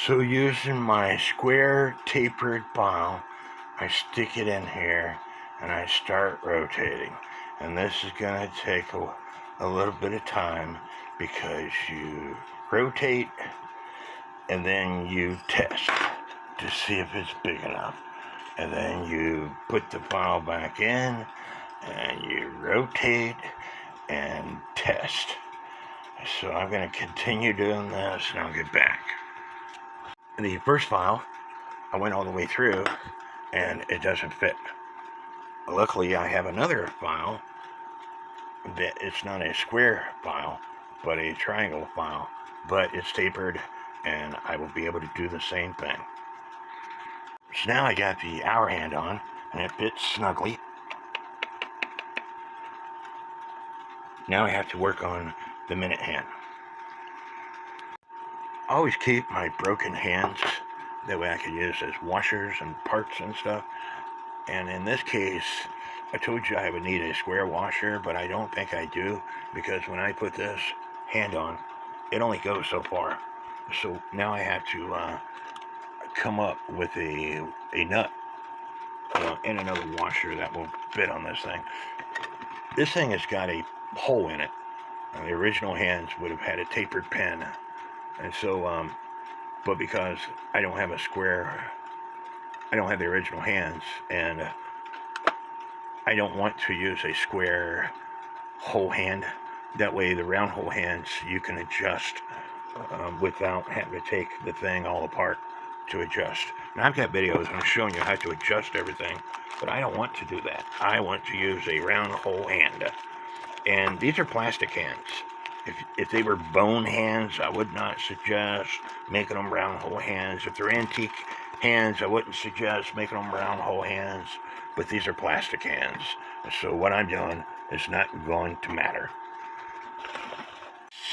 So using my square tapered file, I stick it in here and I start rotating. And this is going to take a little bit of time because you rotate and then you test to see if it's big enough. And then you put the file back in and you rotate and test. So I'm going to continue doing this and I'll get back. The first file, I went all the way through and it doesn't fit. Luckily, I have another file that it's not a square file, but a triangle file, but it's tapered and I will be able to do the same thing. So now I got the hour hand on and it fits snugly. Now I have to work on the minute hand. I always keep my broken hands, that way I can use as washers and parts and stuff. And in this case, I told you I would need a square washer, but I don't think I do, because when I put this hand on, it only goes so far. So now I have to come up with a nut and another washer that will fit on this thing. This thing has got a hole in it. The original hands would have had a tapered pin. And so, but because I don't have a square, I don't have the original hands, and I don't want to use a square hole hand. That way the round hole hands you can adjust without having to take the thing all apart to adjust. Now I've got videos I'm showing you how to adjust everything, but I don't want to do that. I want to use a round hole hand. And these are plastic hands. If they were bone hands, I would not suggest making them round hole hands. If they're antique hands, I wouldn't suggest making them round hole hands. But these are plastic hands. So what I'm doing is not going to matter.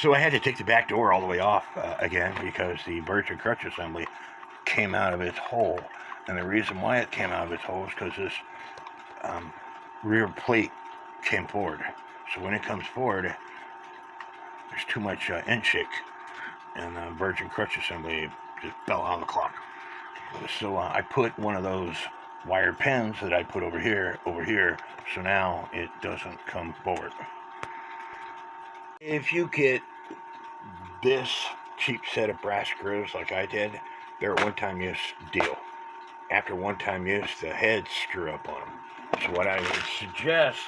So I had to take the back door all the way off again because the Verge crutch assembly came out of its hole. And the reason why it came out of its hole is because this rear plate came forward. So when it comes forward, there's too much inch and the Verge crutch assembly just fell out of the clock. So I put one of those wire pins that I put over here, so now it doesn't come forward. If you get this cheap set of brass screws like I did, they're a one-time use deal. After one-time use, the heads screw up on them. So what I would suggest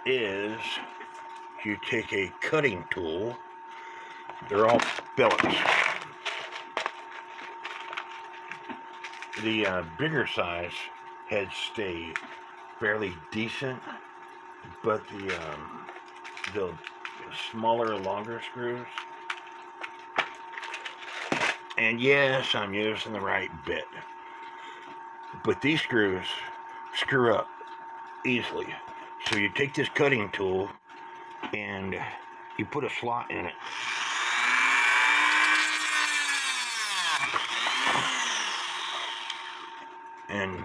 is you take a cutting tool. They're all Phillips. The bigger size heads stay fairly decent, but the smaller, longer screws, and yes, I'm using the right bit, but these screws screw up easily. So you take this cutting tool and you put a slot in it. And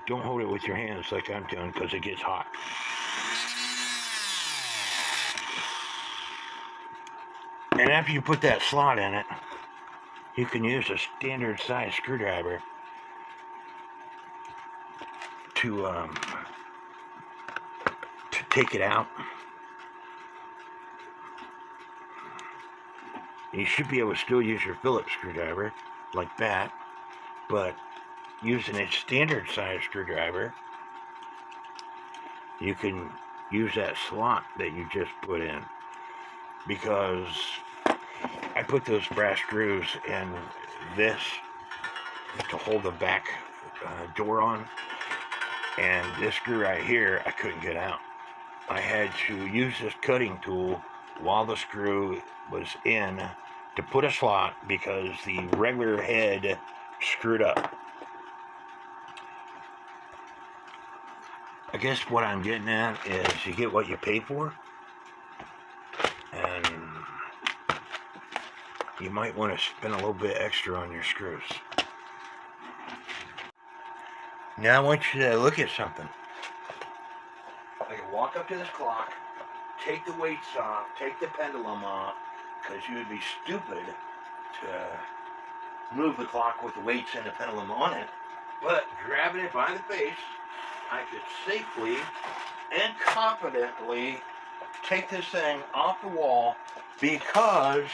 don't hold it with your hands like I'm doing because it gets hot. And after you put that slot in it, you can use a standard size screwdriver to take it out. You should be able to still use your Phillips screwdriver like that, but using a standard size screwdriver, you can use that slot that you just put in, because I put those brass screws in this to hold the back door on, and this screw right here I couldn't get out. I had to use this cutting tool while the screw was in to put a slot because the regular head screwed up. I guess what I'm getting at is you get what you pay for, and you might want to spend a little bit extra on your screws. Now I want you to look at something. I can walk up to this clock, take the weights off, take the pendulum off, because you would be stupid to move the clock with the weights and the pendulum on it, but grabbing it by the face, I could safely and confidently take this thing off the wall because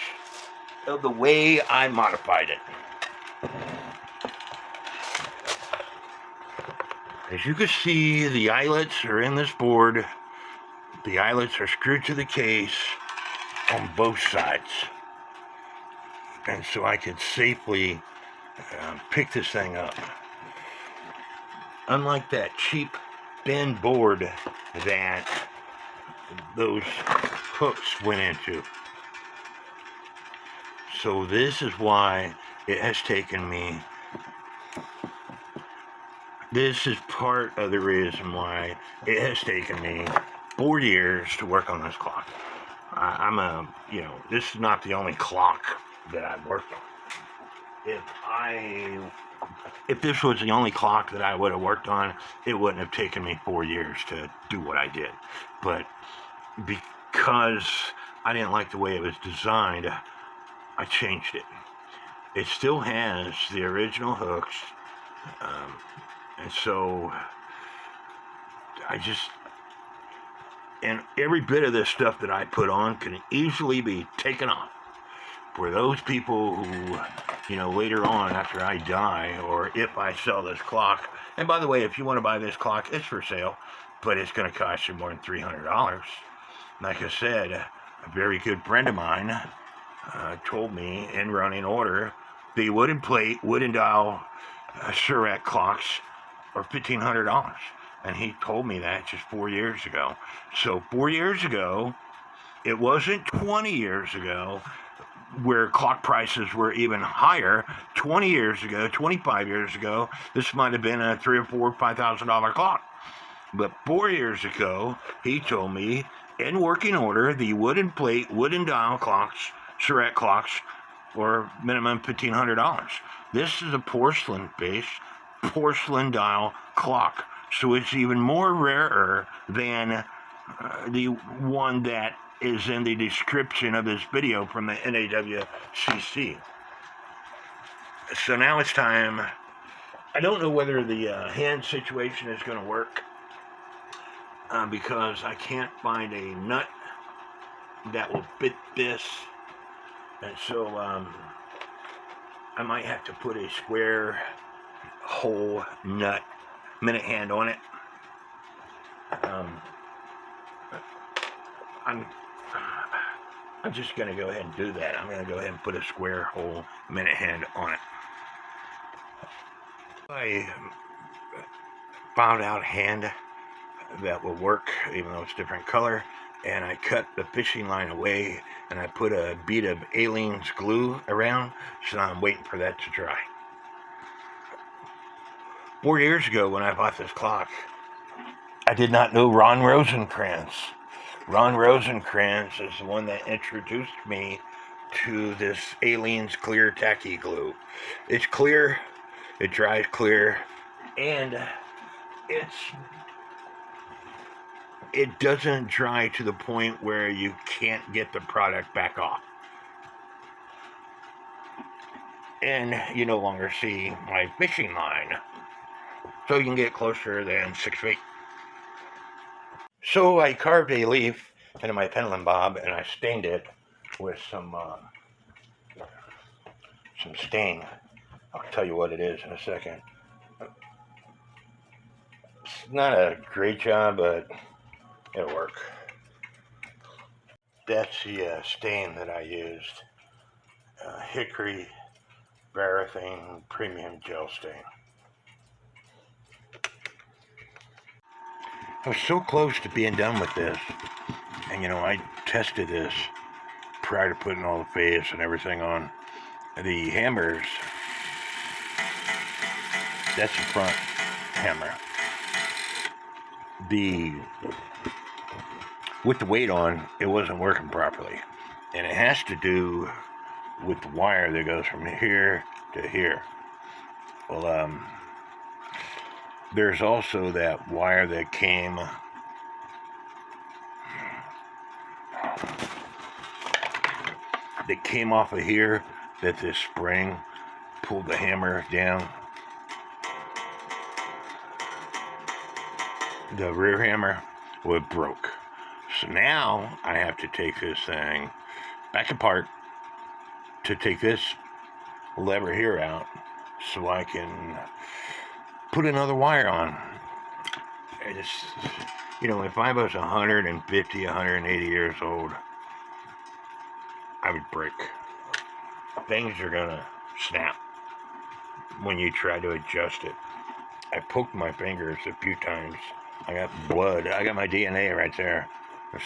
of the way I modified it. As you can see, the eyelets are in this board. The eyelets are screwed to the case on both sides. And so I could safely pick this thing up. Unlike that cheap bend board that those hooks went into. So this is why it has taken me, this is part of the reason why it has taken me 4 years to work on this clock. This is not the only clock that I've worked on. If this was the only clock that I would have worked on, it wouldn't have taken me 4 years to do what I did. But because I didn't like the way it was designed, I changed it. It still has the original hooks, and so and every bit of this stuff that I put on can easily be taken off. For those people who, later on after I die, or if I sell this clock, and by the way, if you want to buy this clock, it's for sale, but it's going to cost you more than $300. Like I said, a very good friend of mine told me in running order, the wooden plate, wooden dial Surrerwerk clocks are $1,500. And he told me that just 4 years ago. So 4 years ago, it wasn't 20 years ago, where clock prices were even higher. 20 years ago, 25 years ago, this might have been a $3,000 or $4,000, $5,000 clock. But 4 years ago, he told me, in working order, the wooden plate, wooden dial clocks, Surrerwerk clocks, were minimum $1,500. This is a porcelain-based, porcelain dial clock. So it's even more rarer than the one that is in the description of this video from the NAWCC. So now it's time. I don't know whether the hand situation is going to work because I can't find a nut that will fit this. And so I might have to put a square hole nut minute hand on it. I'm just going to go ahead and do that. I'm going to go ahead and put a square hole minute hand on it. I found out hand that will work even though it's different color, and I cut the fishing line away and I put a bead of Aleene's glue around, so now I'm waiting for that to dry. 4 years ago when I bought this clock, I did not know Ron Rosenkrantz. Ron Rosenkrantz is the one that introduced me to this Aleene's clear tacky glue. It's clear, it dries clear, and it doesn't dry to the point where you can't get the product back off. And you no longer see my fishing line, so you can get closer than 6 feet. So I carved a leaf into my pendulum bob and I stained it with some stain. I'll tell you what it is in a second. It's not a great job, but it'll work. That's the stain that I used. Hickory Paraffin Premium Gel Stain. I was so close to being done with this, and I tested this prior to putting all the face and everything on. The hammers, that's the front hammer. With the weight on, it wasn't working properly, and it has to do with the wire that goes from here to here. Well, there's also that wire that came off of here that this spring pulled the hammer down. The rear hammer was broke. So now I have to take this thing back apart to take this lever here out so I can put another wire on. It's, you know, if I was 150, 180 years old, I would break. Things are gonna snap when you try to adjust it. I poked my fingers a few times. I got blood. I got my DNA right there.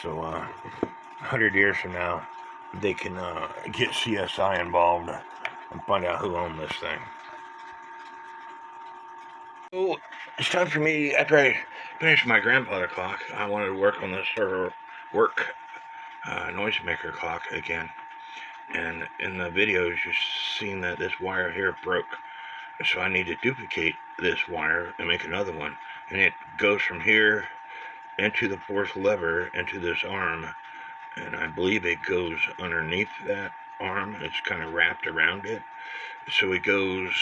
So 100 years from now, they can get CSI involved and find out who owned this thing. So it's time for me, after I finish my grandfather clock, I wanted to work on this Surrerwerk noisemaker clock again. And in the videos, you've seen that this wire here broke. So I need to duplicate this wire and make another one. And it goes from here into the fourth lever into this arm. And I believe it goes underneath that arm. It's kind of wrapped around it. So it goes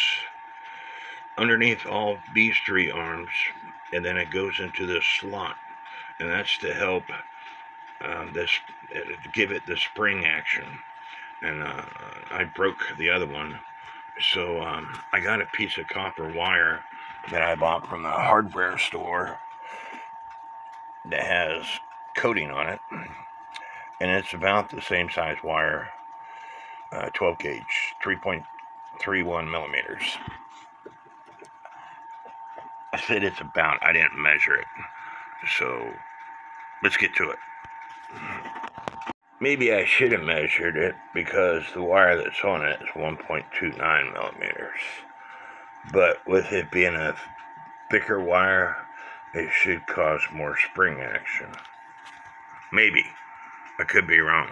underneath all these three arms, and then it goes into this slot. And that's to help give it the spring action. And I broke the other one. So I got a piece of copper wire that I bought from the hardware store that has coating on it. And it's about the same size wire, 12 gauge, 3.31 millimeters. I said it's about, I didn't measure it. So let's get to it. Maybe I should have measured it because the wire that's on it is 1.29 millimeters. But with it being a thicker wire, it should cause more spring action. Maybe. I could be wrong.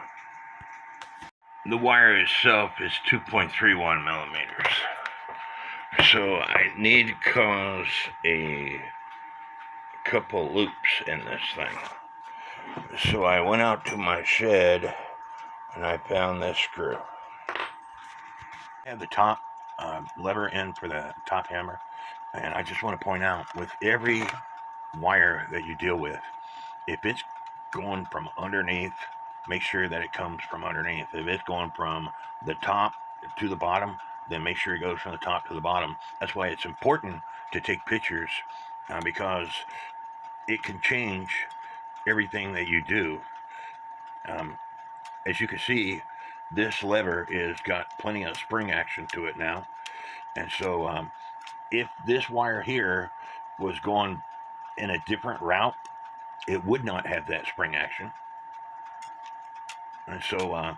The wire itself is 2.31 millimeters. So I need to cause a couple loops in this thing. So I went out to my shed and I found this screw. I have the top lever in for the top hammer. And I just want to point out, with every wire that you deal with, if it's going from underneath, make sure that it comes from underneath. If it's going from the top to the bottom, then make sure it goes from the top to the bottom. That's why it's important to take pictures, because it can change everything that you do. As you can see, this lever is got plenty of spring action to it now. And so if this wire here was going in a different route, it would not have that spring action. And so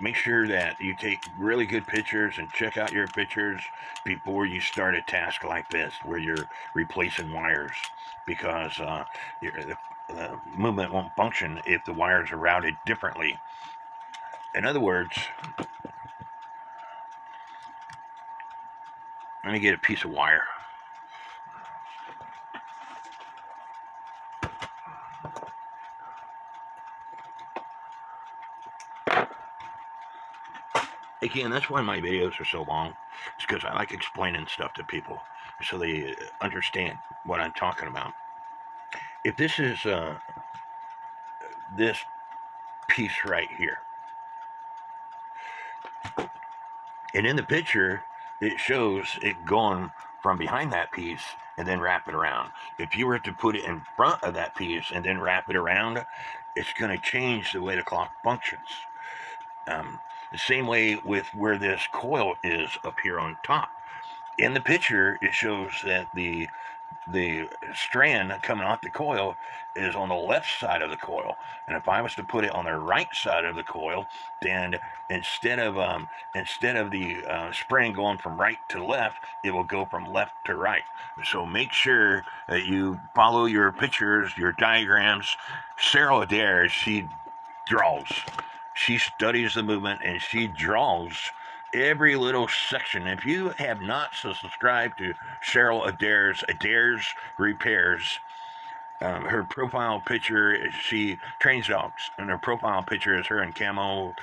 make sure that you take really good pictures and check out your pictures before you start a task like this where you're replacing wires, because the movement won't function if the wires are routed differently. In other words, let me get a piece of wire. Again, that's why my videos are so long. It's because I like explaining stuff to people so they understand what I'm talking about. If this is this piece right here, and in the picture, it shows it going from behind that piece and then wrap it around. If you were to put it in front of that piece and then wrap it around, it's going to change the way the clock functions. The same way with where this coil is up here on top. In the picture, it shows that the strand coming off the coil is on the left side of the coil. And if I was to put it on the right side of the coil, then instead of the spring going from right to left, it will go from left to right. So make sure that you follow your pictures, your diagrams. Cheryl Adair, she draws. She studies the movement and she draws every little section. If you have not subscribed to Cheryl Adair's Repairs, Her profile picture is she trains dogs, and her profile picture is her in camo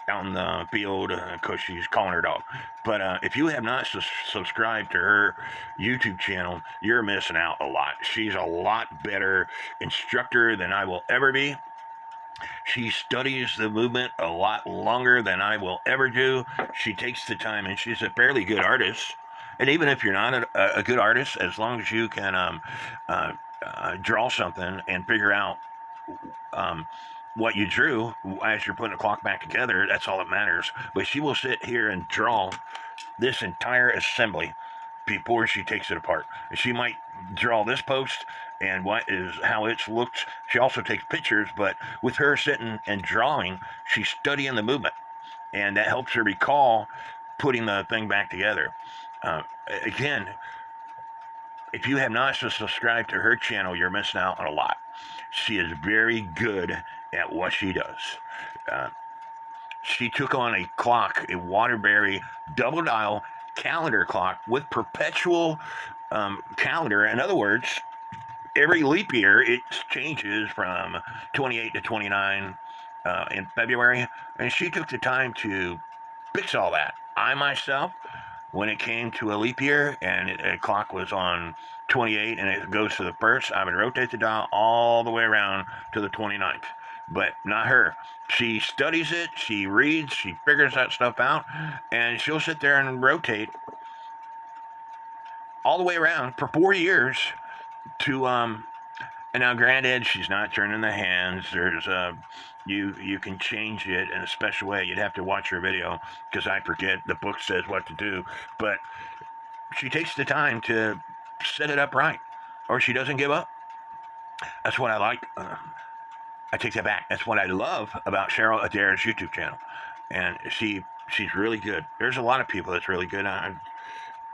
out in the field because she's calling her dog. But if you have not subscribed to her YouTube channel, you're missing out a lot. She's a lot better instructor than I will ever be. She studies the movement a lot longer than I will ever do. She takes the time, and she's a fairly good artist. And even if you're not a good artist, as long as you can draw something and figure out what you drew as you're putting the clock back together, that's all that matters. But she will sit here and draw this entire assembly before she takes it apart. She might draw this post and how it's looked. She also takes pictures, but with her sitting and drawing, she's studying the movement, and that helps her recall putting the thing back together. Again, if you have not subscribed to her channel, you're missing out on a lot. She is very good at what she does. She took on a clock, a Waterbury double dial calendar clock with perpetual calendar. In other words, every leap year it changes from 28 to 29 in February, and she took the time to fix all that. I myself, when it came to a leap year and a clock was on 28 and it goes to the first, I would rotate the dial all the way around to the 29th. But not her. She studies it, she reads, she figures that stuff out, and she'll sit there and rotate all the way around for 4 years to and now granted, she's not turning the hands. There's you can change it in a special way. You'd have to watch her video because I forget, the book says what to do, but she takes the time to set it up right, or she doesn't give up. That's what I like. I take that back. That's what I love about Cheryl Adair's YouTube channel, and she's really good. There's a lot of people that's really good.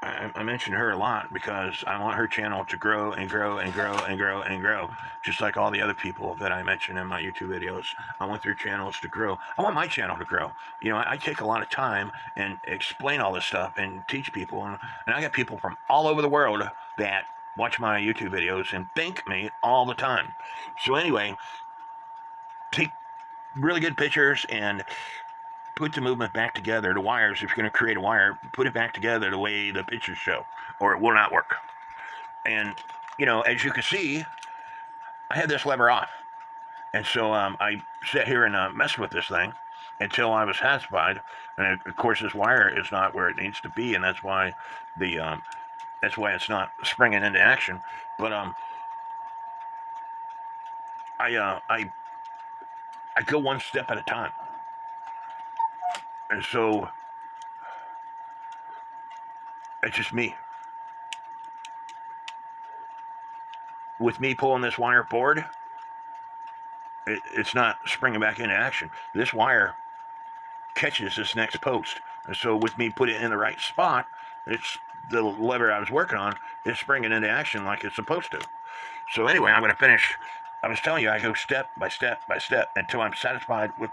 I mention her a lot because I want her channel to grow and grow and grow and grow and grow, just like all the other people that I mention in my YouTube videos. I want their channels to grow. I want my channel to grow. You know, I take a lot of time and explain all this stuff and teach people, and I got people from all over the world that watch my YouTube videos and thank me all the time. So anyway, take really good pictures and put the movement back together. The wires, if you're going to create a wire, put it back together the way the pictures show, or it will not work. And, you know, as you can see, I had this lever off. And so I sat here and messed with this thing until I was satisfied. And of course, this wire is not where it needs to be, and that's why it's not springing into action. But I go one step at a time. And so, it's just me. With me pulling this wire forward, it's not springing back into action. This wire catches this next post. And so with me putting it in the right spot, it's the lever I was working on is springing into action like it's supposed to. So anyway, I'm going to finish. I was telling you, I go step by step by step until I'm satisfied with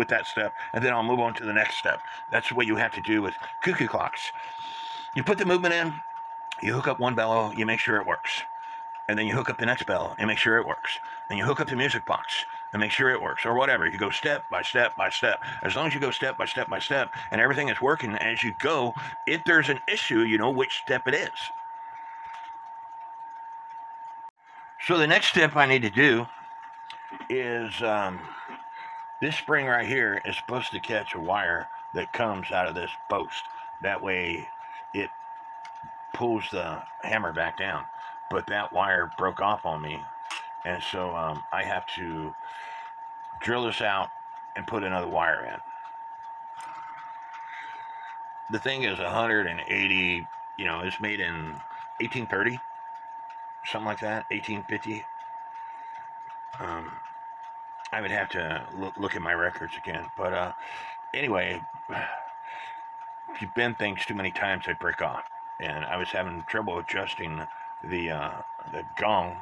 that step, and then I'll move on to the next step. That's what you have to do with cuckoo clocks. You put the movement in, you hook up one bellow, you make sure it works. And then you hook up the next bellow and make sure it works. Then you hook up the music box and make sure it works, or whatever. You go step by step by step. As long as you go step by step by step, and everything is working as you go, if there's an issue, you know which step it is. So the next step I need to do is this spring right here is supposed to catch a wire that comes out of this post. That way it pulls the hammer back down. But that wire broke off on me, and so I have to drill this out and put another wire in. The thing is 180, you know, it's made in 1830, something like that, 1850. I would have to look at my records again, but anyway, if you bend things too many times, they break off, and I was having trouble adjusting the gong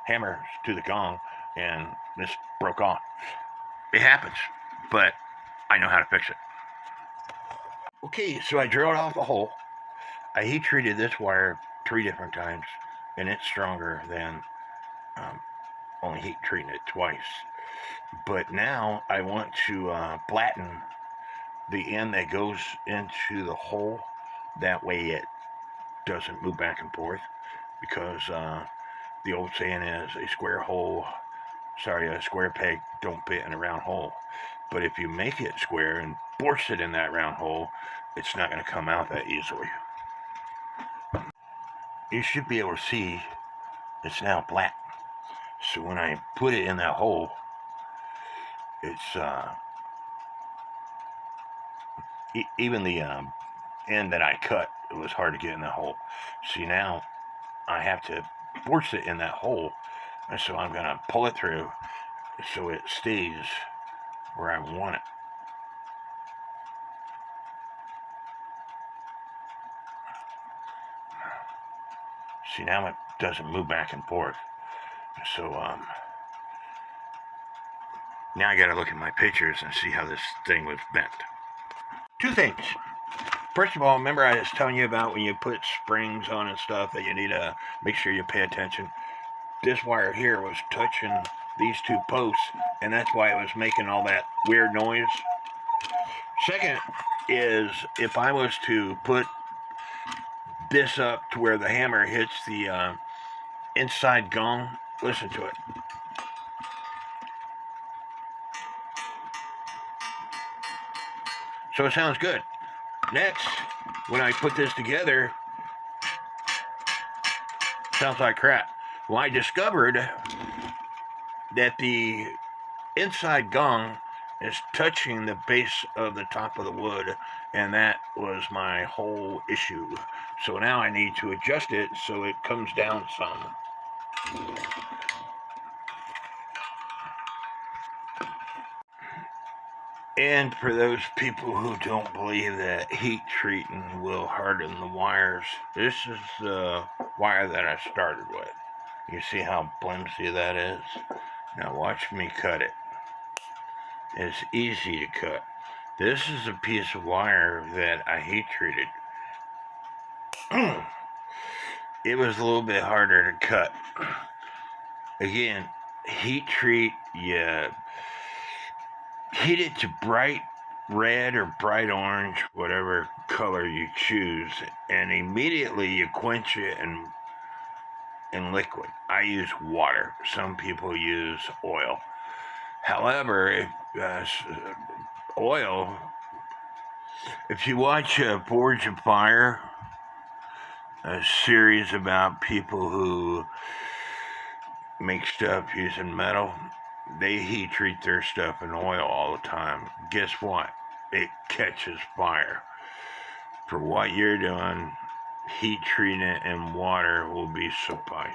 hammers to the gong, and this broke off. It happens, but I know how to fix it. Okay, so I drilled off a hole. I heat treated this wire 3 different times, and it's stronger than only heat treating it twice. But now I want to flatten the end that goes into the hole. That way it doesn't move back and forth, because the old saying is a square peg don't fit in a round hole. But if you make it square and force it in that round hole, it's not going to come out that easily. You should be able to see it's now flat. So when I put it in that hole, it's even the end that I cut, it was hard to get in that hole. See, now I have to force it in that hole, and so I'm going to pull it through so it stays where I want it. See, now it doesn't move back and forth. So now I got to look at my pictures and see how this thing was bent. Two things. First of all, remember I was telling you about when you put springs on and stuff that you need to make sure you pay attention. This wire here was touching these two posts, and that's why it was making all that weird noise. Second is, if I was to put this up to where the hammer hits the inside gong, listen to it. So it sounds good. Next, when I put this together, it sounds like crap. Well, I discovered that the inside gong is touching the base of the top of the wood, and that was my whole issue. So now I need to adjust it so it comes down some. And for those people who don't believe that heat treating will harden the wires, this is the wire that I started with. You see how flimsy that is? Now watch me cut it. It's easy to cut. This is a piece of wire that I heat treated. It was a little bit harder to cut. Again, heat treat, you heat it to bright red or bright orange, whatever color you choose, and immediately you quench it in liquid. I use water. Some people use oil. However, oil, if you watch Verge Fire, a series about people who make stuff using metal, they heat treat their stuff in oil all the time. Guess what? It catches fire. For what you're doing, heat treating it in water will be suffice.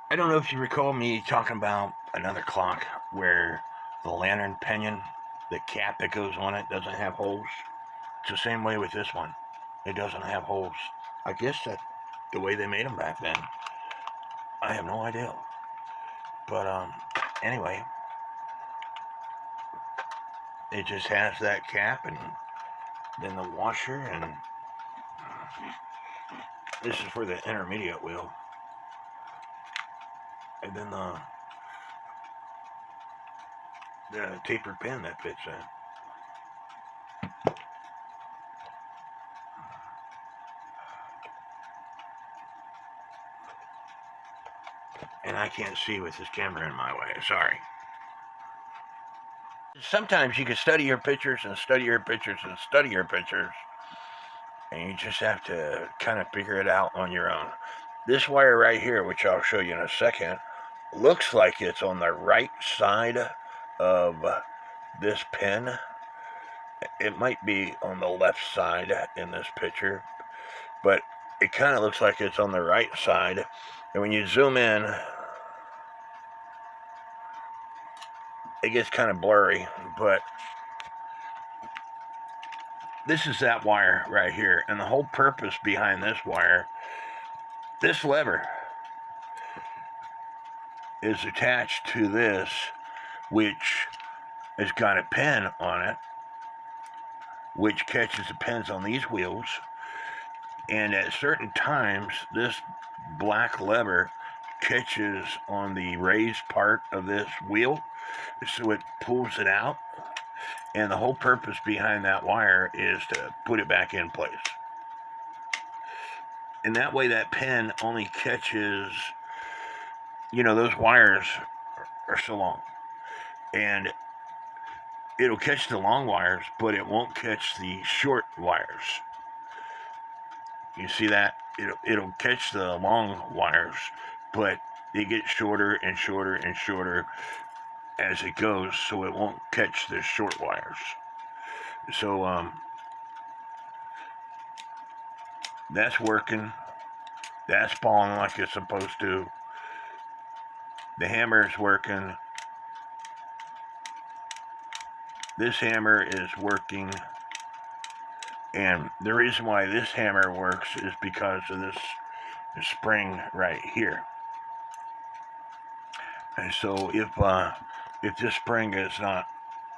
I don't know if you recall me talking about another clock where the lantern pinion, the cap that goes on it, doesn't have holes. It's the same way with this one. It doesn't have holes. I guess that's the way they made them back then. I have no idea. But anyway, it just has that cap and then the washer, and this is for the intermediate wheel, and then the tapered pin that fits in. And I can't see with this camera in my way, sorry. Sometimes you can study your pictures and study your pictures and study your pictures, and you just have to kind of figure it out on your own. This wire right here, which I'll show you in a second, looks like it's on the right side of this pin. It might be on the left side in this picture, but it kind of looks like it's on the right side. And when you zoom in, it gets kind of blurry, but this is that wire right here. And the whole purpose behind this wire, this lever is attached to this, which has got a pin on it, which catches the pins on these wheels. And at certain times, this black lever catches on the raised part of this wheel, so it pulls it out. And the whole purpose behind that wire is to put it back in place. And that way that pen only catches, those wires are so long. And it'll catch the long wires, but it won't catch the short wires. You see that? It'll catch the long wires, but they get shorter and shorter and shorter as it goes, so it won't catch the short wires. So that's working. That's falling like it's supposed to. The hammer is working. This hammer is working. And the reason why this hammer works is because of this spring right here. And so if this spring is not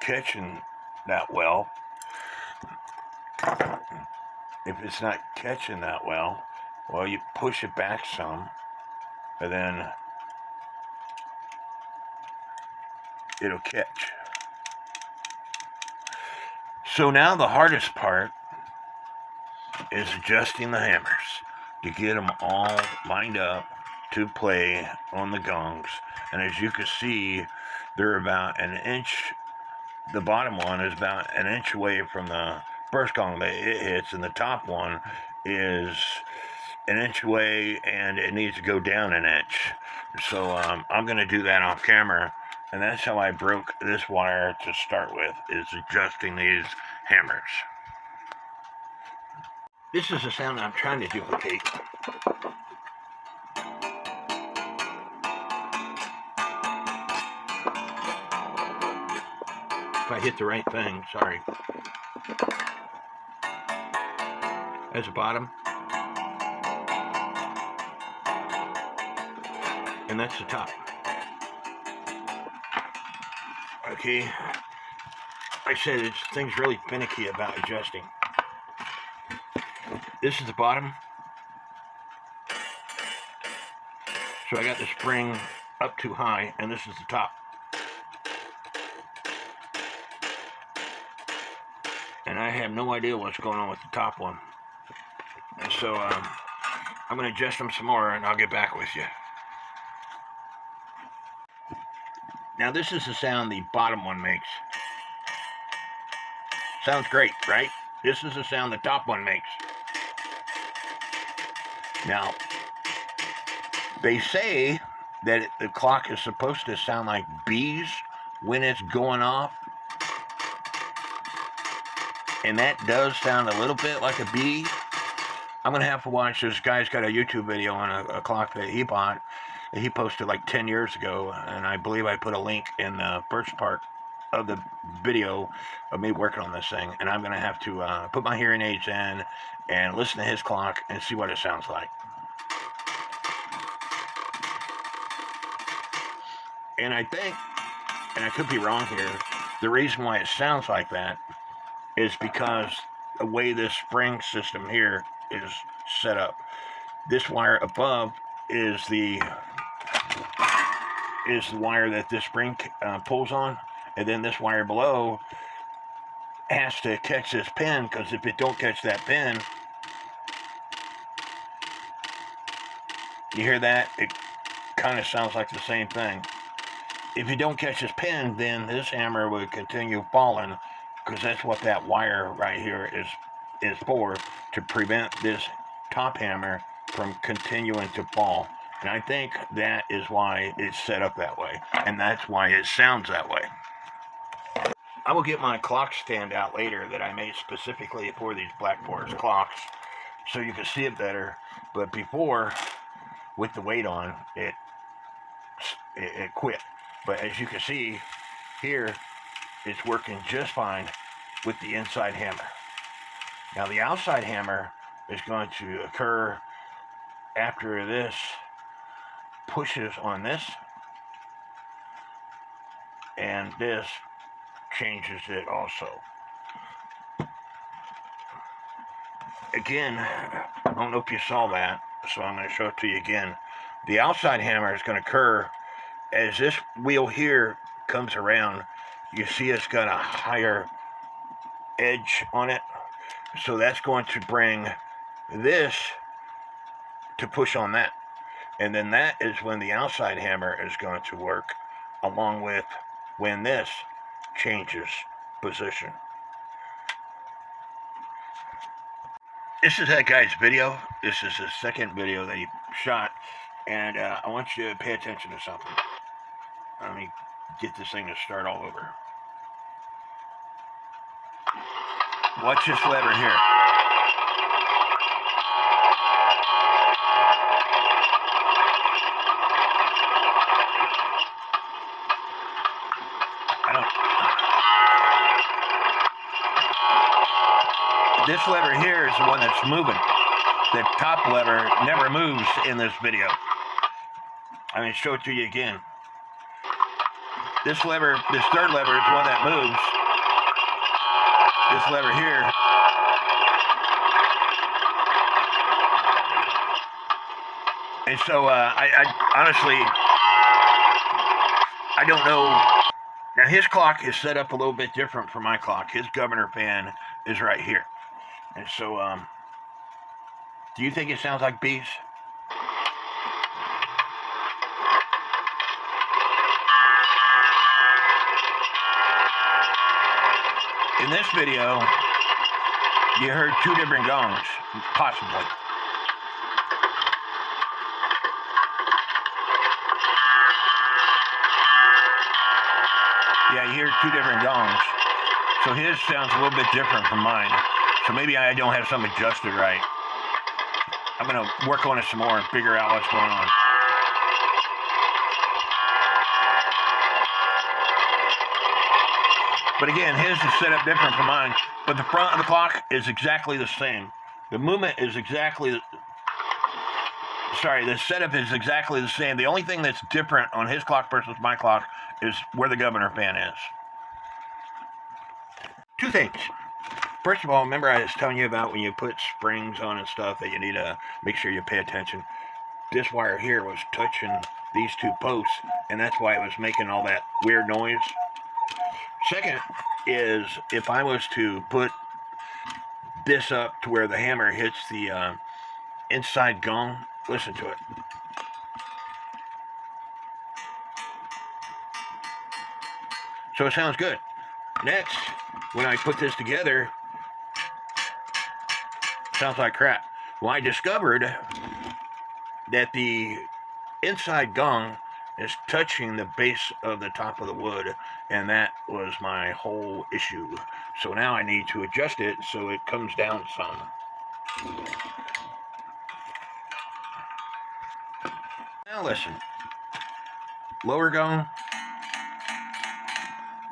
catching that well, well, you push it back some, and then it'll catch. So now the hardest part is adjusting the hammers to get them all lined up to play on the gongs. And as you can see, they're about an inch. The bottom one is about an inch away from the first gong that it hits, and the top one is an inch away, and it needs to go down an inch. So I'm going to do that off camera, and that's how I broke this wire to start with, is adjusting these hammers. This is the sound I'm trying to duplicate. If I hit the right thing, sorry. That's the bottom. And that's the top. Okay. I said things really finicky about adjusting. This is the bottom. So I got the spring up too high, and this is the top. And I have no idea what's going on with the top one. And so I'm going to adjust them some more, and I'll get back with you. Now this is the sound the bottom one makes. Sounds great, right? This is the sound the top one makes. Now, they say that the clock is supposed to sound like bees when it's going off. And that does sound a little bit like a bee. I'm going to have to watch. This guy's got a YouTube video on a clock that he bought. That he posted like 10 years ago. And I believe I put a link in the first part of the video of me working on this thing. And I'm going to have to put my hearing aids in and listen to his clock and see what it sounds like. And I think, and I could be wrong here, the reason why it sounds like that is because the way this spring system here is set up. This wire above is the wire that this spring pulls on, and then this wire below has to catch this pin, because if it don't catch that pin, you hear that? It kind of sounds like the same thing. If you don't catch this pin, then this hammer will continue falling, because that's what that wire right here is for, to prevent this top hammer from continuing to fall. And I think that is why it's set up that way, and that's why it sounds that way. I will get my clock stand out later that I made specifically for these Black Forest clocks, so you can see it better. But before, with the weight on, it quit. But as you can see here, it's working just fine with the inside hammer. Now the outside hammer is going to occur after this pushes on this, and this changes it also. Again, don't know if you saw that, so I'm going to show it to you again. The outside hammer is going to occur as this wheel here comes around. You see it's got a higher edge on it, so that's going to bring this to push on that, and then that is when the outside hammer is going to work, along with when this changes position. This is that guy's video. This is the second video that he shot, and I want you to pay attention to something. Let me get this thing to start all over. Watch this lever here. This lever here is the one that's moving. The top lever never moves in this video. I'm going to show it to you again. This lever, this third lever, is the one that moves. This lever here and so I honestly, I don't know. Now his clock is set up a little bit different from my clock. His governor pan is right here. And so, do you think it sounds like bees? In this video, you heard two different gongs, possibly. Yeah, you hear two different gongs. So his sounds a little bit different from mine. So maybe I don't have something adjusted right. I'm going to work on it some more and figure out what's going on. But again, his is set up different from mine. But the front of the clock is exactly the same. The movement is exactly... Sorry, the setup is exactly the same. The only thing that's different on his clock versus my clock is where the governor fan is. Two things. First of all, remember I was telling you about when you put springs on and stuff that you need to make sure you pay attention. This wire here was touching these two posts, and that's why it was making all that weird noise. Second is, if I was to put this up to where the hammer hits the inside gong, listen to it. So it sounds good. Next, when I put this together, it sounds like crap. Well, I discovered that the inside gong is touching the base of the top of the wood, and that was my whole issue. So now I need to adjust it so it comes down some. Now listen. Lower gong,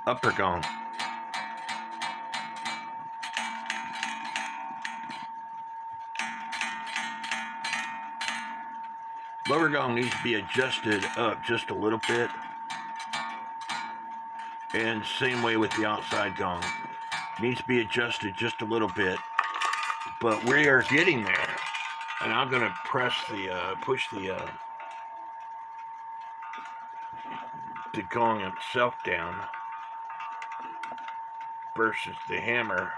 upper gong. Lower gong needs to be adjusted up just a little bit. And same way with the outside gong. Needs to be adjusted just a little bit. But we are getting there. And I'm going to press the, push the gong itself down versus the hammer.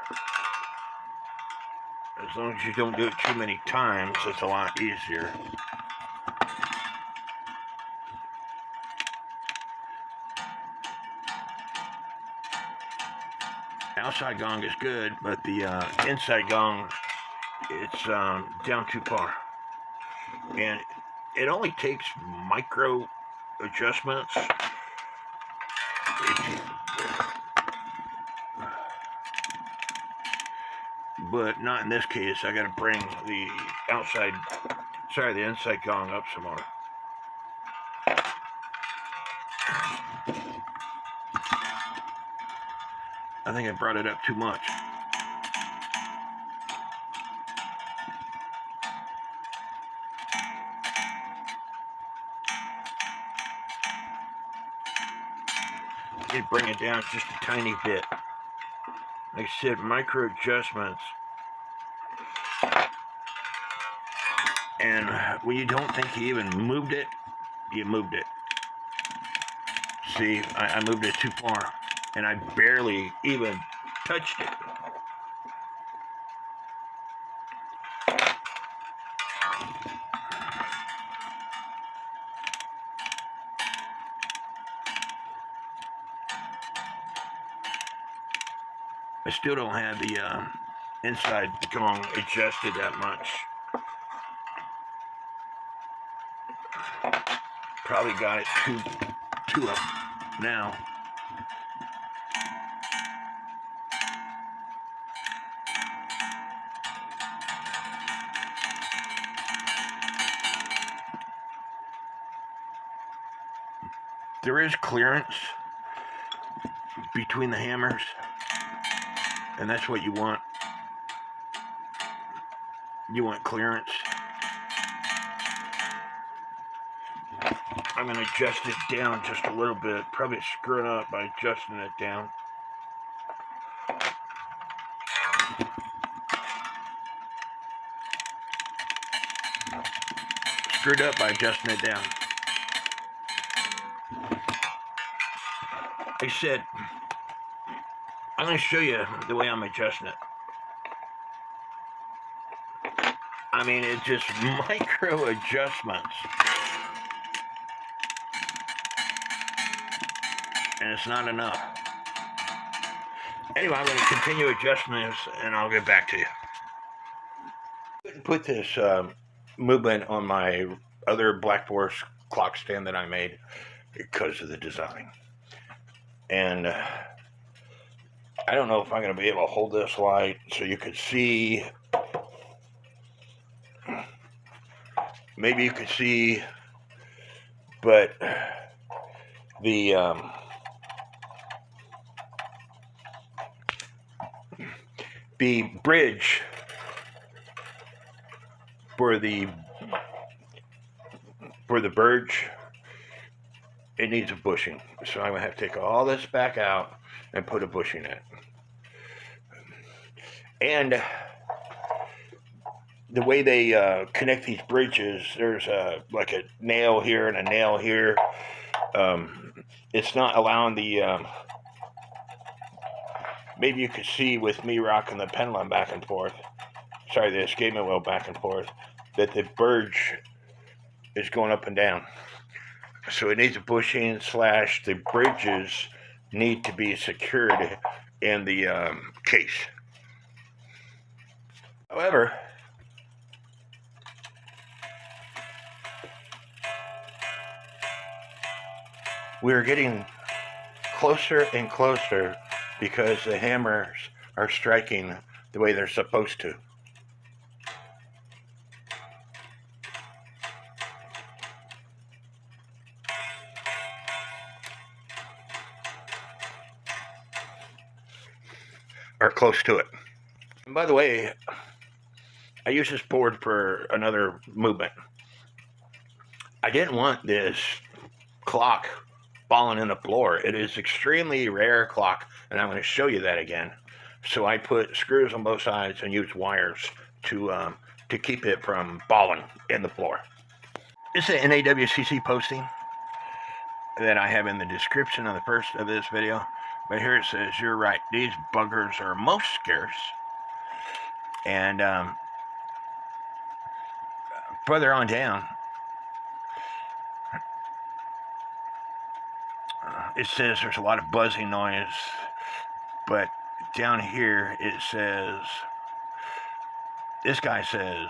As long as you don't do it too many times, it's a lot easier. Outside gong is good, but the inside gong, it's down too far. And it only takes micro adjustments. But not in this case. I gotta bring the inside gong up some more. I think I brought it up too much. I need to bring it down just a tiny bit. Like I said, micro adjustments. And when you don't think you even moved it, you moved it. See, I moved it too far, and I barely even touched it. I still don't have the inside gong adjusted that much. Probably got it too up now. There is clearance between the hammers, and that's what you want. You want clearance. I'm going to adjust it down just a little bit. Probably screw it up by adjusting it down. Screwed up by adjusting it down. I said, I'm going to show you the way I'm adjusting it. I mean, it's just micro adjustments. And it's not enough. Anyway, I'm going to continue adjusting this, and I'll get back to you. I couldn't put this movement on my other Black Forest clock stand that I made because of the design. And I don't know if I'm going to be able to hold this light so you could see. Maybe you could see, but the bridge for the Verge, it needs a bushing. So I'm going to have to take all this back out and put a bushing in it. And the way they connect these bridges, there's like a nail here and a nail here. It's not allowing the... maybe you could see with me rocking the pendulum back and forth. Sorry, the escapement wheel back and forth. That the Verge is going up and down. So it needs a bushing / the bridges need to be secured in the case. However, we're getting closer and closer because the hammers are striking the way they're supposed to. Or close to it. And by the way, I use this board for another movement. I didn't want this clock falling in the floor. It is extremely rare clock, and I'm going to show you that again. So I put screws on both sides and used wires to keep it from falling in the floor. This is an NAWCC posting that I have in the description of the first of this video. But here it says, you're right, these buggers are most scarce. And further on down, it says there's a lot of buzzing noise. But down here it says, this guy says,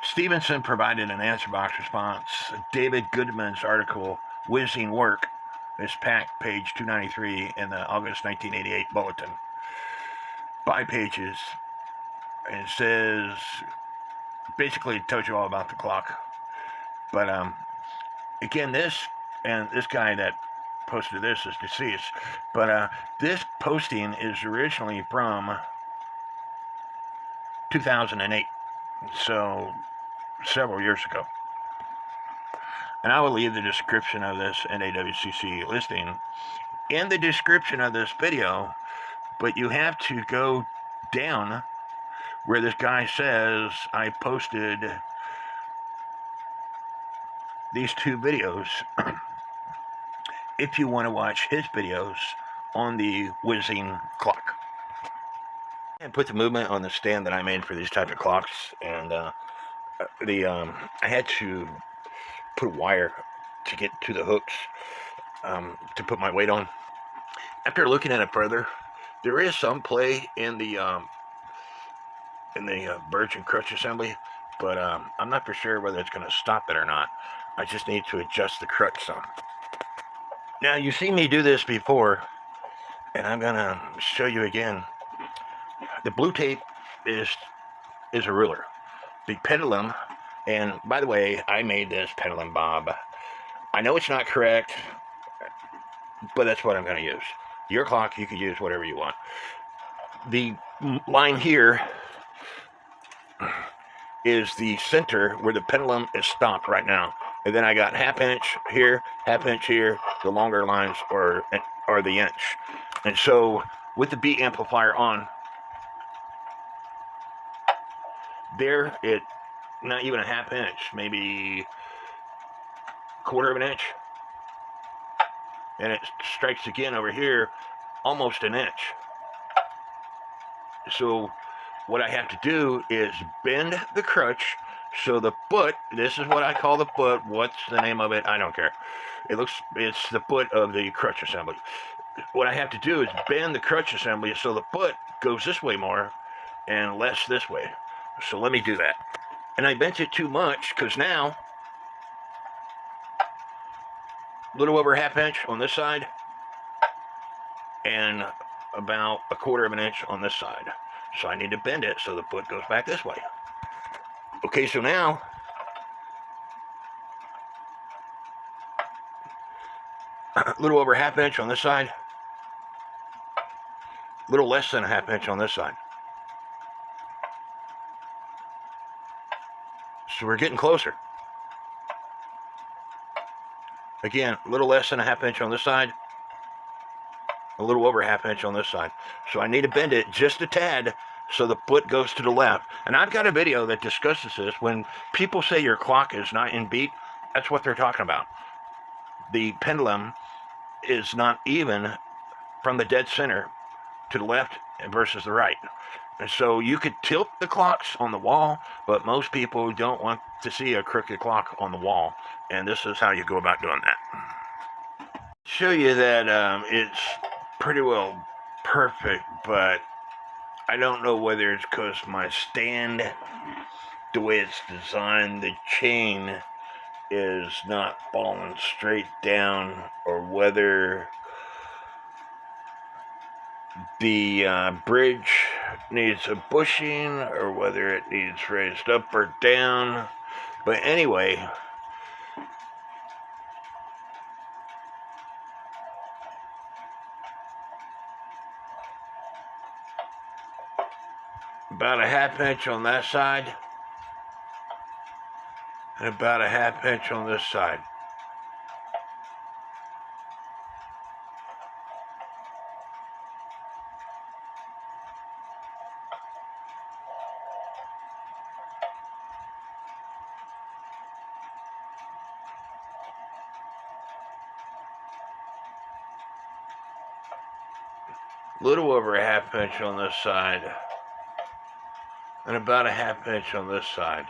Stevenson provided an answer box response. David Goodman's article, Whizzing Work, is packed, page 293 in the August 1988 bulletin. 5 pages. And it says, basically it tells you all about the clock. But again, this guy that posted this is deceased. But this posting is originally from 2008. So several years ago. And I will leave the description of this NAWCC listing in the description of this video, but you have to go down where this guy says I posted these 2 videos if you want to watch his videos on the whizzing clock. And put the movement on the stand that I made for these type of clocks, and I had to put a wire to get to the hooks to put my weight on. After looking at it further, there is some play in the Verge and crutch assembly, but I'm not for sure whether it's going to stop it or not. I just need to adjust the crutch some. Now, you've seen me do this before, and I'm going to show you again. The blue tape is a ruler. The pendulum, and by the way, I made this pendulum bob. I know it's not correct, but that's what I'm going to use. Your clock, you can use whatever you want. The line here is the center where the pendulum is stopped right now. And then I got half inch here, the longer lines are the inch. And so with the beat amplifier on, there it, not even a half inch, maybe quarter of an inch. And it strikes again over here, almost an inch. So what I have to do is bend the crutch so the foot, this is what I call the foot. What's the name of it? I don't care. It's the foot of the crutch assembly. What I have to do is bend the crutch assembly so the foot goes this way more and less this way. So let me do that. And I bent it too much because now, a little over a half inch on this side and about a quarter of an inch on this side. So I need to bend it so the foot goes back this way. Okay, so now a little over a half inch on this side, a little less than a half inch on this side. So we're getting closer. Again, a little less than a half inch on this side, a little over a half inch on this side. So I need to bend it just a tad so the foot goes to the left. And I've got a video that discusses this. When people say your clock is not in beat, that's what they're talking about. The pendulum is not even from the dead center to the left versus the right. And so you could tilt the clocks on the wall, but most people don't want to see a crooked clock on the wall. And this is how you go about doing that. Show you that it's pretty well perfect, but I don't know whether it's because my stand, the way it's designed, the chain is not falling straight down, or whether the bridge needs a bushing, or whether it needs raised up or down. But anyway, about a half inch on that side, and about a half inch on this side. Little over a half inch on this side, and about a half inch on this side.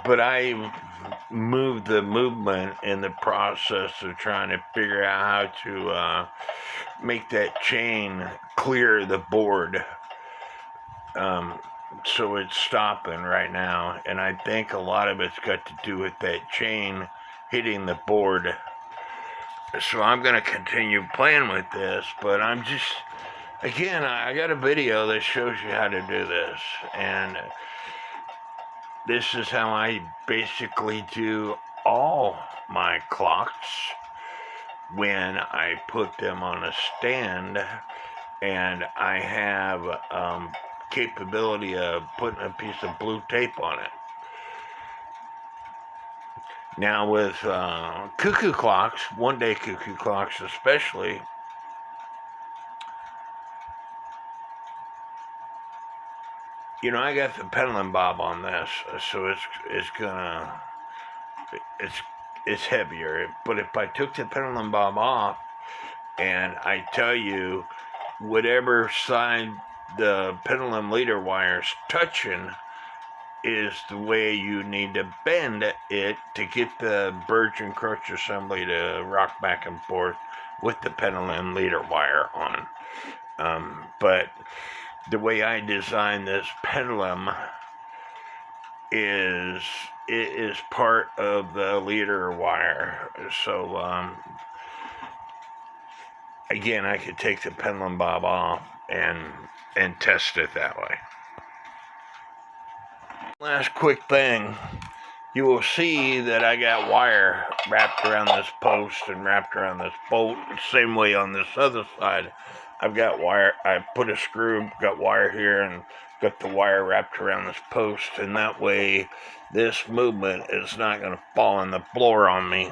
But I moved the movement in the process of trying to figure out how to make that chain clear the board. So it's stopping right now, and I think a lot of it's got to do with that chain hitting the board. So I'm going to continue playing with this, but I'm just, again, I got a video that shows you how to do this, and this is how I basically do all my clocks when I put them on a stand, and I have capability of putting a piece of blue tape on it. Now with cuckoo clocks, one-day cuckoo clocks especially, you know, I got the pendulum bob on this, so it's heavier. But if I took the pendulum bob off, and I tell you, whatever side the pendulum leader wire's touching is the way you need to bend it to get the Verge and crutch assembly to rock back and forth with the pendulum leader wire on. But the way I designed this pendulum is it is part of the leader wire. So again, I could take the pendulum bob off and test it that way. Last quick thing, you will see that I got wire wrapped around this post and wrapped around this bolt. Same way on this other side, I've got wire. I put a screw, got wire here, and got the wire wrapped around this post, and that way this movement is not going to fall on the floor on me.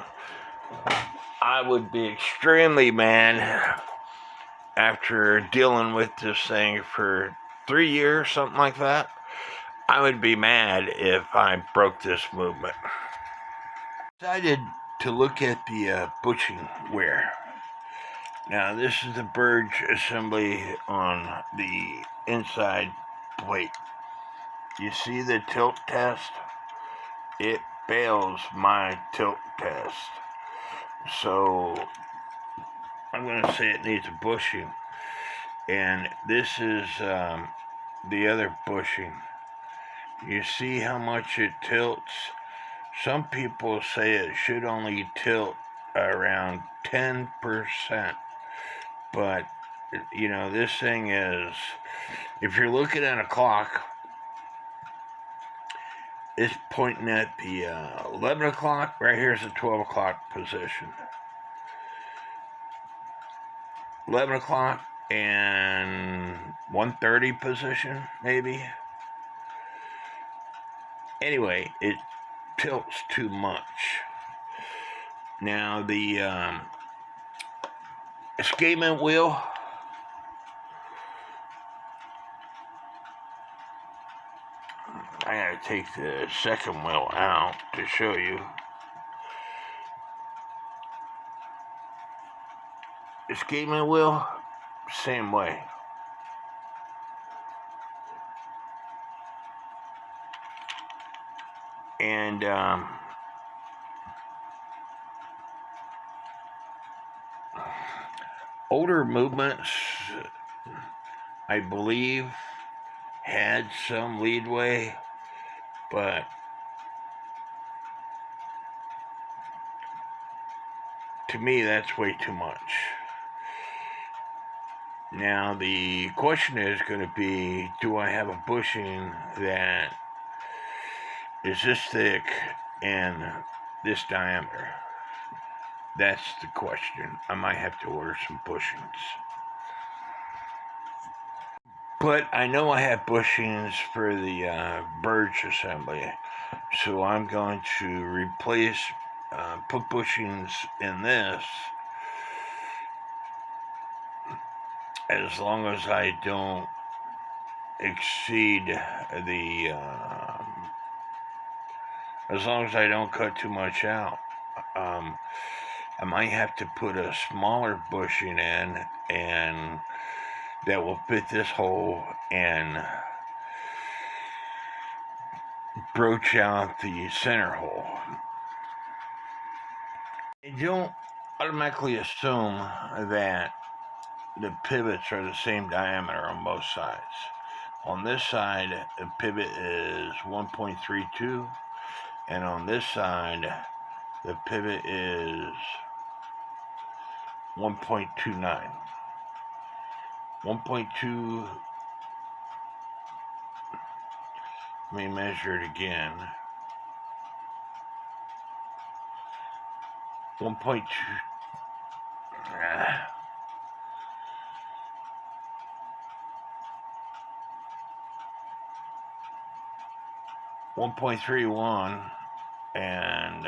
I would be extremely mad after dealing with this thing for 3 years, something like that. I would be mad if I broke this movement. I decided to look at the bushing wear. Now this is the Verge assembly on the inside plate. You see the tilt test? It fails my tilt test. So I'm going to say it needs a bushing. And this is the other bushing. You see how much it tilts? Some people say it should only tilt around 10%. But, you know, this thing is, if you're looking at a clock, it's pointing at the 11 o'clock. Right here's the 12 o'clock position. 11 o'clock and 1:30 position, maybe. Anyway, it tilts too much. Now the escapement wheel, I gotta take the second wheel out to show you. Escapement wheel, same way. And older movements, I believe, had some leadway, but to me that's way too much. Now the question is going to be, do I have a bushing that is this thick and this diameter? That's the question. I might have to order some bushings. But I know I have bushings for the Verge assembly, so I'm going to replace, put bushings in this, as long as I don't exceed the, as long as I don't cut too much out. I might have to put a smaller bushing in, and that will fit this hole and broach out the center hole. I don't automatically assume that the pivots are the same diameter on both sides. On this side, the pivot is 1.32, and on this side, the pivot is 1.29. 1.2, let me measure it again. 1.2, 1.31 and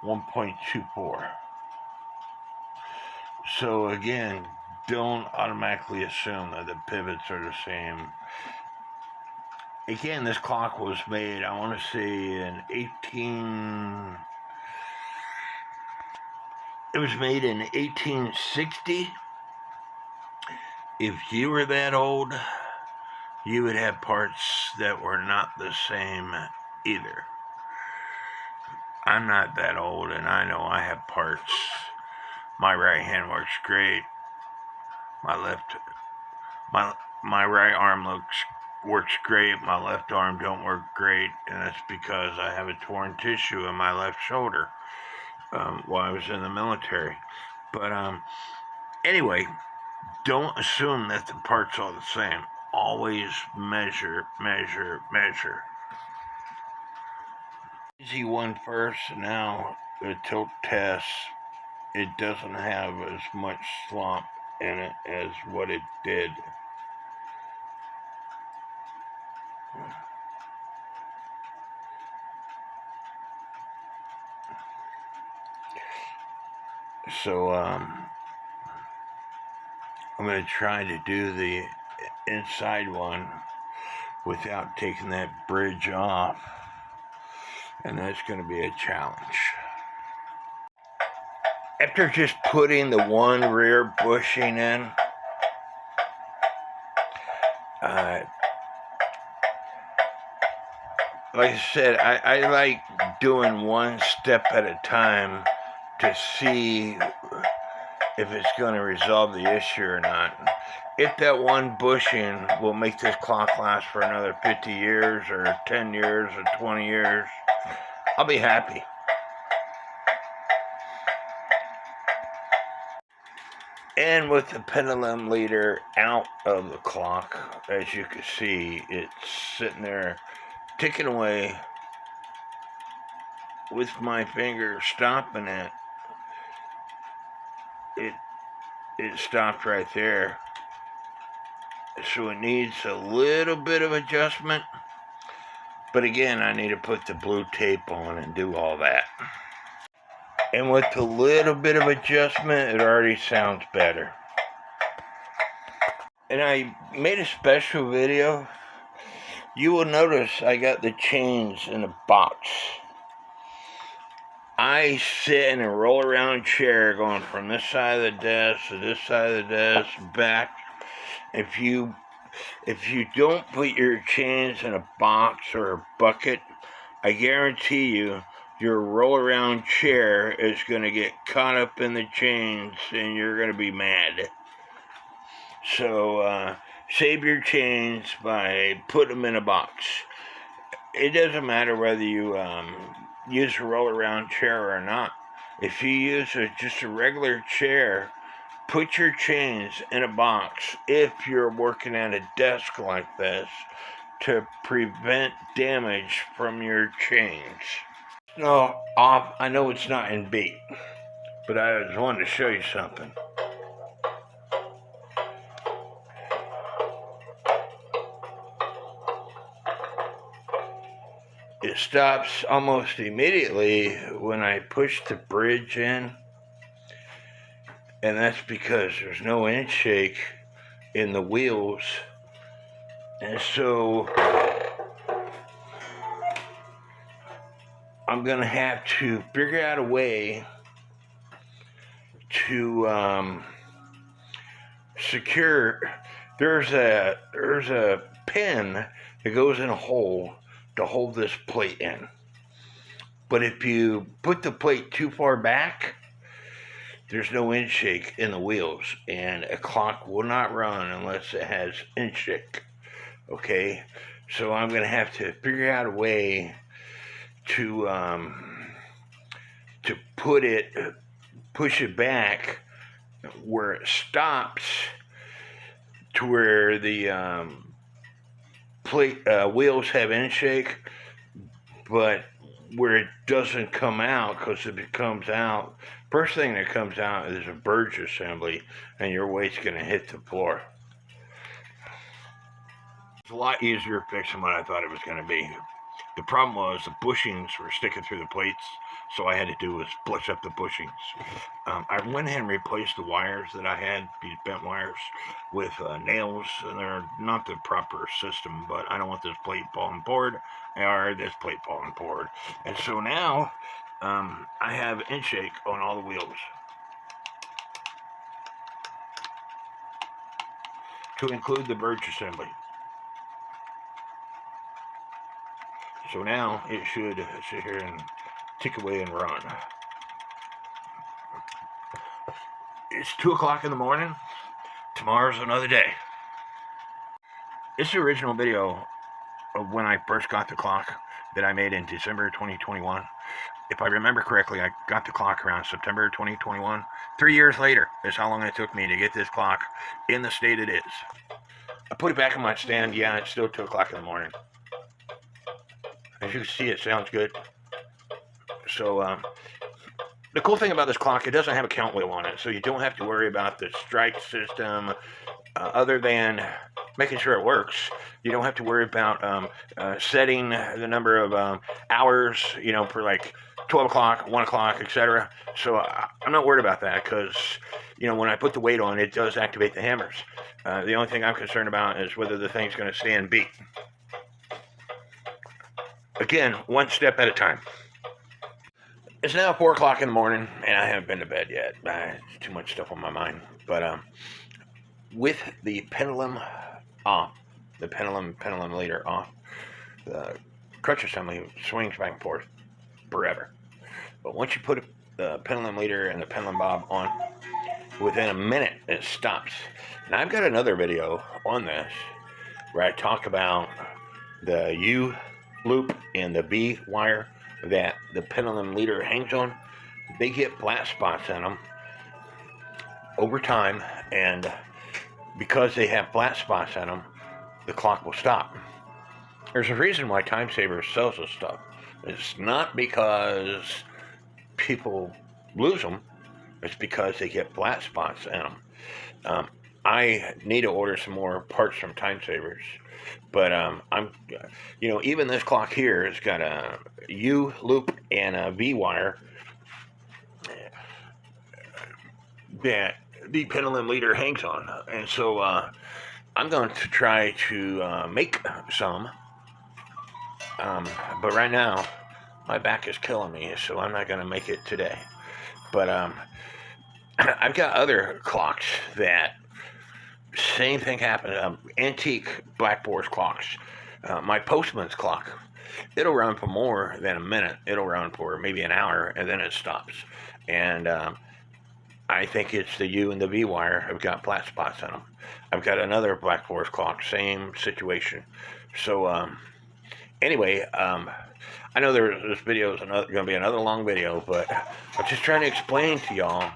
1.24. So again, don't automatically assume that the pivots are the same. Again, this clock was made, I want to say, it was made in 1860. If you were that old, you would have parts that were not the same either. I'm not that old, and I know I have parts. My right hand works great. My right arm works great. My left arm don't work great, and that's because I have a torn tissue in my left shoulder while I was in the military. But anyway, don't assume that the parts are the same. Always measure. Easy one first. Now the tilt test, it doesn't have as much slump in it as what it did. So I'm going to try to do the inside one without taking that bridge off, and that's going to be a challenge. After just putting the one rear bushing in, like I said, I like doing one step at a time to see if it's going to resolve the issue or not. If that one bushing will make this clock last for another 50 years or 10 years or 20 years, I'll be happy. And with the pendulum leader out of the clock, as you can see, it's sitting there ticking away with my finger stopping it. It stopped right there. So it needs a little bit of adjustment. But again, I need to put the blue tape on and do all that. And with a little bit of adjustment, it already sounds better. And I made a special video. You will notice I got the chains in a box. I sit in a roll around chair going from this side of the desk to this side of the desk, back. If you don't put your chains in a box or a bucket, I guarantee you, your roll around chair is going to get caught up in the chains and you're going to be mad. So save your chains by putting them in a box. It doesn't matter whether you use a roll around chair or not. If you use just a regular chair, put your chains in a box if you're working at a desk like this to prevent damage from your chains. No, I know it's not in beat, but I just wanted to show you something. It stops almost immediately when I push the bridge in, and that's because there's no inch shake in the wheels, and so I'm gonna have to figure out a way to secure. There's a pin that goes in a hole to hold this plate in. But if you put the plate too far back, there's no inch shake in the wheels, and a clock will not run unless it has inch shake. Okay, so I'm gonna have to figure out a way to push it back where it stops, to where the wheels have inch shake, but where it doesn't come out, because if it comes out, first thing that comes out is a Verge assembly, and your weight's going to hit the floor. It's a lot easier fixing what I thought it was going to be. The problem was the bushings were sticking through the plates, So I had to do was splice up the bushings. I went ahead and replaced the wires that I had, these bent wires, with nails, and they're not the proper system, but I don't want this plate falling board, or this plate falling board. And so now I have in-shake on all the wheels to include the Verge assembly. So now it should sit here and tick away and run. It's 2 o'clock in the morning. Tomorrow's another day. It's the original video of when I first got the clock that I made in December 2021. If I remember correctly, I got the clock around September 2021. 3 years later is how long it took me to get this clock in the state it is. I put it back in my stand. Yeah, it's still 2 o'clock in the morning. As you can see, it sounds good. So, the cool thing about this clock, it doesn't have a count wheel on it, so you don't have to worry about the strike system, other than making sure it works. You don't have to worry about setting the number of hours, for like 12 o'clock, 1 o'clock, etc. So I'm not worried about that because, when I put the weight on, it does activate the hammers. The only thing I'm concerned about is whether the thing's going to stand beat. Again, one step at a time. It's now 4 o'clock in the morning, and I haven't been to bed yet. Too much stuff on my mind. But with the pendulum off, the pendulum leader off, the crutch assembly swings back and forth forever. But once you put the pendulum leader and the pendulum bob on, within a minute it stops. And I've got another video on this where I talk about the U loop and the B wire that the pendulum leader hangs on. They get flat spots in them over time, and because they have flat spots in them, the clock will stop. There's a reason why Time Saver sells this stuff. It's not because people lose them, it's because they get flat spots in them. I need to order some more parts from Time Savers. But even this clock here has got a U loop and a V wire that the pendulum leader hangs on. And so I'm going to try to make some. But right now, my back is killing me, so I'm not going to make it today. But I've got other clocks that same thing happened. Antique Black Forest clocks. My Postman's clock. It'll run for more than a minute. It'll run for maybe an hour, and then it stops. And I think it's the U and the V wire have got flat spots in them. I've got another Black Forest clock. Same situation. So anyway, I know this video is going to be another long video, but I'm just trying to explain to y'all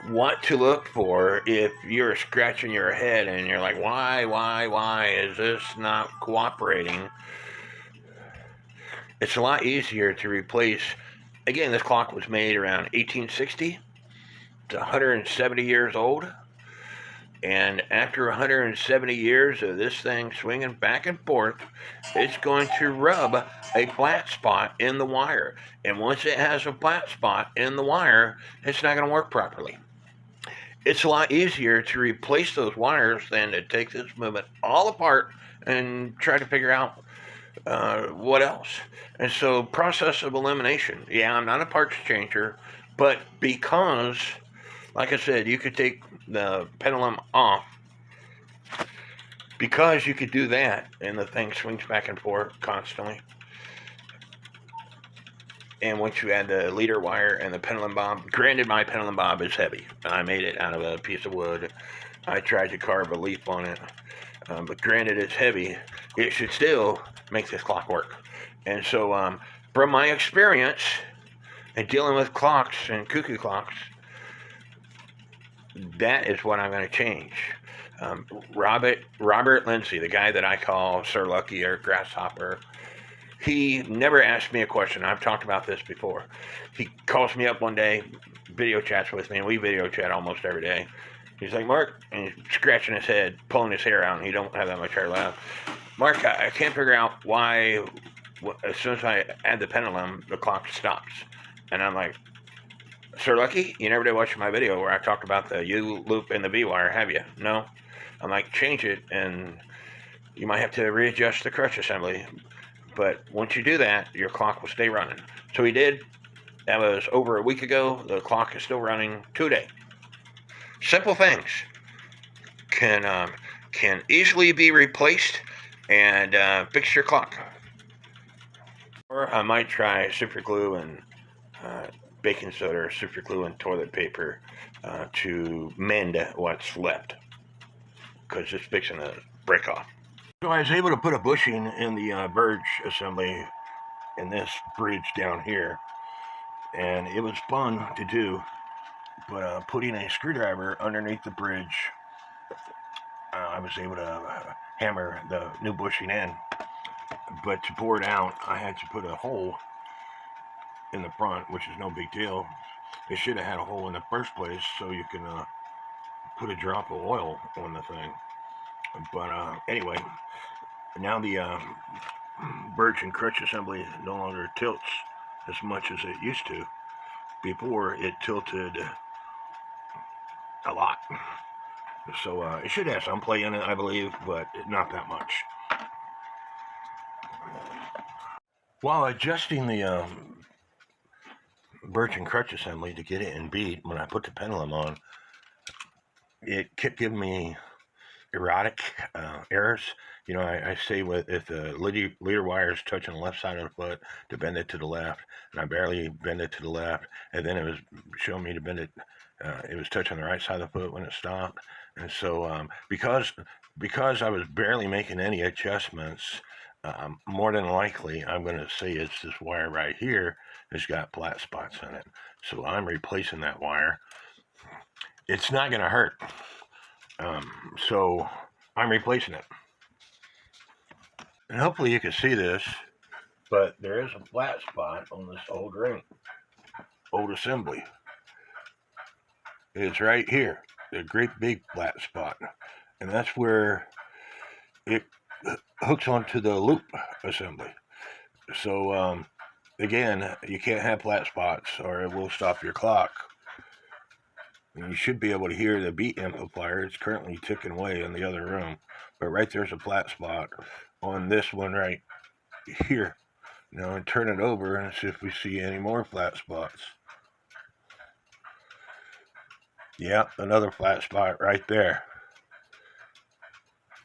what to look for if you're scratching your head and you're like, why is this not cooperating? It's a lot easier to replace. Again, this clock was made around 1860. It's 170 years old. And after 170 years of this thing swinging back and forth, it's going to rub a flat spot in the wire. And once it has a flat spot in the wire, it's not going to work properly. It's a lot easier to replace those wires than to take this movement all apart and try to figure out what else. And so, process of elimination. Yeah, I'm not a parts changer, but because, like I said, you could take the pendulum off, because you could do that, and the thing swings back and forth constantly. And once you add the leader wire and the pendulum bob, granted my pendulum bob is heavy. I made it out of a piece of wood. I tried to carve a leaf on it. But granted it's heavy, it should still make this clock work. And so from my experience in dealing with clocks and cuckoo clocks, that is what I'm going to change. Robert Lindsay, the guy that I call Sir Lucky or Grasshopper, he never asked me a question. I've talked about this before. He calls me up one day, video chats with me, and we video chat almost every day. He's like, Mark, and he's scratching his head, pulling his hair out, and he don't have that much hair left. Mark, I can't figure out why, as soon as I add the pendulum, the clock stops. And I'm like, Sir Lucky, you never did watch my video where I talked about the U loop and the V wire, have you? No. I'm like, change it, and you might have to readjust the crutch assembly. But once you do that, your clock will stay running. So he did. That was over a week ago. The clock is still running today. Simple things can easily be replaced and fix your clock. Or I might try super glue and baking soda or super glue and toilet paper to mend what's left, because it's fixing to break off. So I was able to put a bushing in the Verge assembly in this bridge down here, and it was fun to do, but putting a screwdriver underneath the bridge, I was able to hammer the new bushing in, but to bore it out, I had to put a hole in the front, which is no big deal. It should have had a hole in the first place so you can put a drop of oil on the thing. But anyway, now the Verge and crutch assembly no longer tilts as much as it used to. Before, it tilted a lot. So it should have some play in it, I believe, but not that much. While adjusting the Verge and crutch assembly to get it in beat, when I put the pendulum on, it kept giving me erratic errors. You know, I say if the leader wire is touching the left side of the foot, to bend it to the left, and I barely bend it to the left, and then it was showing me to bend it. It was touching the right side of the foot when it stopped, and so because I was barely making any adjustments, more than likely I'm going to say it's this wire right here has got flat spots in it. So I'm replacing that wire. It's not going to hurt. So I'm replacing it. And hopefully you can see this, but there is a flat spot on this old ring, old assembly. It's right here, a great big flat spot. And that's where it hooks onto the loop assembly. So again, you can't have flat spots or it will stop your clock. And you should be able to hear the beat amplifier. It's currently ticking away in the other room. But right there's a flat spot on this one right here. Now and turn it over and see if we see any more flat spots. Yep, another flat spot right there.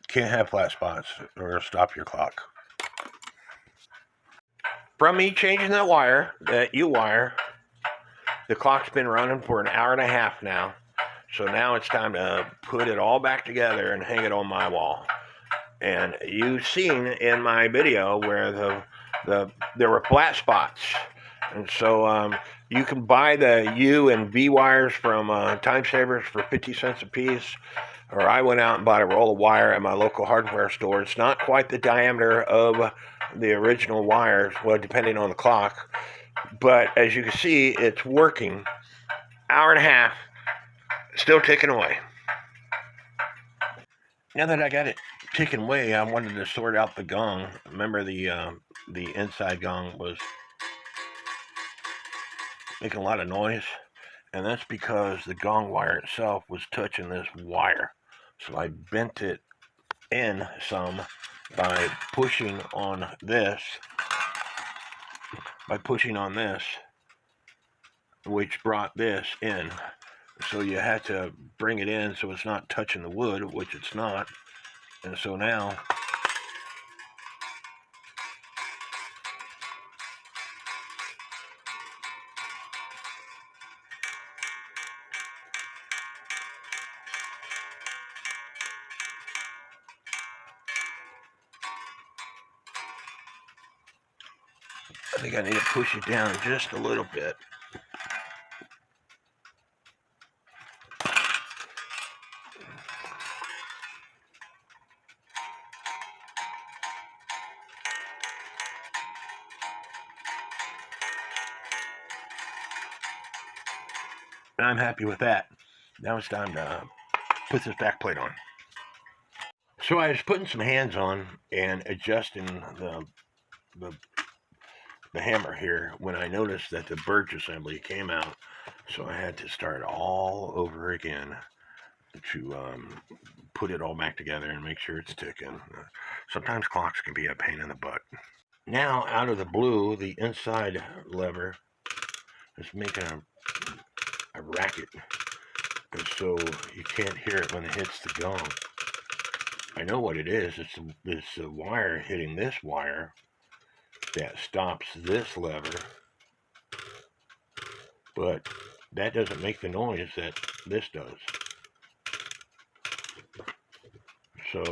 Can't have flat spots or it'll stop your clock. From me changing that wire, that U wire, the clock's been running for an hour and a half now. So now it's time to put it all back together and hang it on my wall. And you've seen in my video where there were flat spots. And so you can buy the U and V wires from Time Savers for 50 cents a piece. Or I went out and bought a roll of wire at my local hardware store. It's not quite the diameter of the original wires, well, depending on the clock. But as you can see, it's working. Hour and a half, still ticking away. Now that I got it ticking away, I wanted to sort out the gong. Remember the inside gong was making a lot of noise, and that's because the gong wire itself was touching this wire. So I bent it in some by pushing on this, which brought this in. So you had to bring it in so it's not touching the wood, which it's not. And so now I think I need to push it down just a little bit. And I'm happy with that. Now it's time to put this back plate on. So I was putting some hands on and adjusting the the hammer here when I noticed that the Verge assembly came out, so I had to start all over again to put it all back together and make sure it's ticking. Sometimes clocks can be a pain in the butt. Now, out of the blue, the inside lever is making a racket, and so you can't hear it when it hits the gong. I know what it is. It's a wire hitting this wire that stops this lever, but that doesn't make the noise that this does. So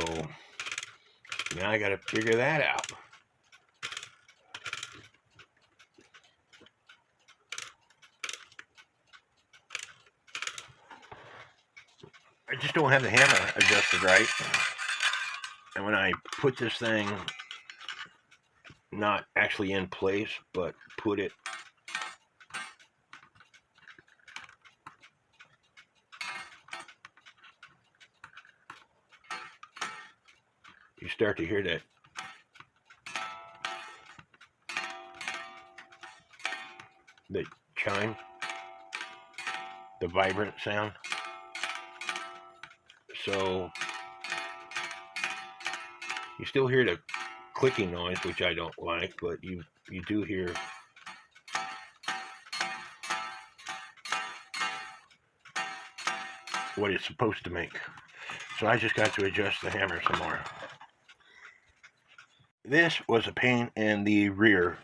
now I got to figure that out. I just don't have the hammer adjusted right. And when I put this thing not actually in place, but put it you start to hear that chime, the vibrant sound. So you still hear the clicking noise, which I don't like, but you do hear what it's supposed to make. So I just got to adjust the hammer some more. This was a pain in the rear.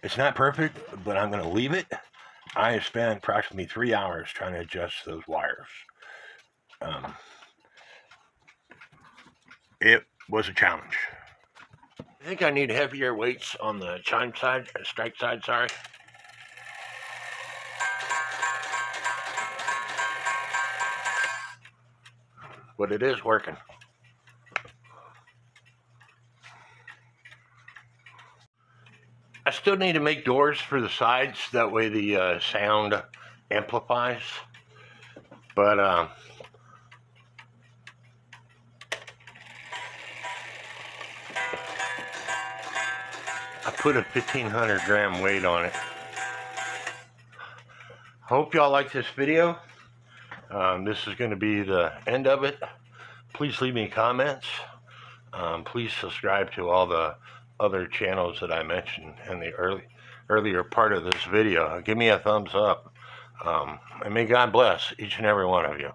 It's not perfect, but I'm going to leave it. I have spent approximately 3 hours trying to adjust those wires. It was a challenge. I think I need heavier weights on the chime side, strike side, sorry. But it is working. I still need to make doors for the sides, that way the sound amplifies. But I put a 1,500 gram weight on it. Hope y'all like this video. This is going to be the end of it. Please leave me comments. Please subscribe to all the other channels that I mentioned in the earlier part of this video. Give me a thumbs up. And may God bless each and every one of you.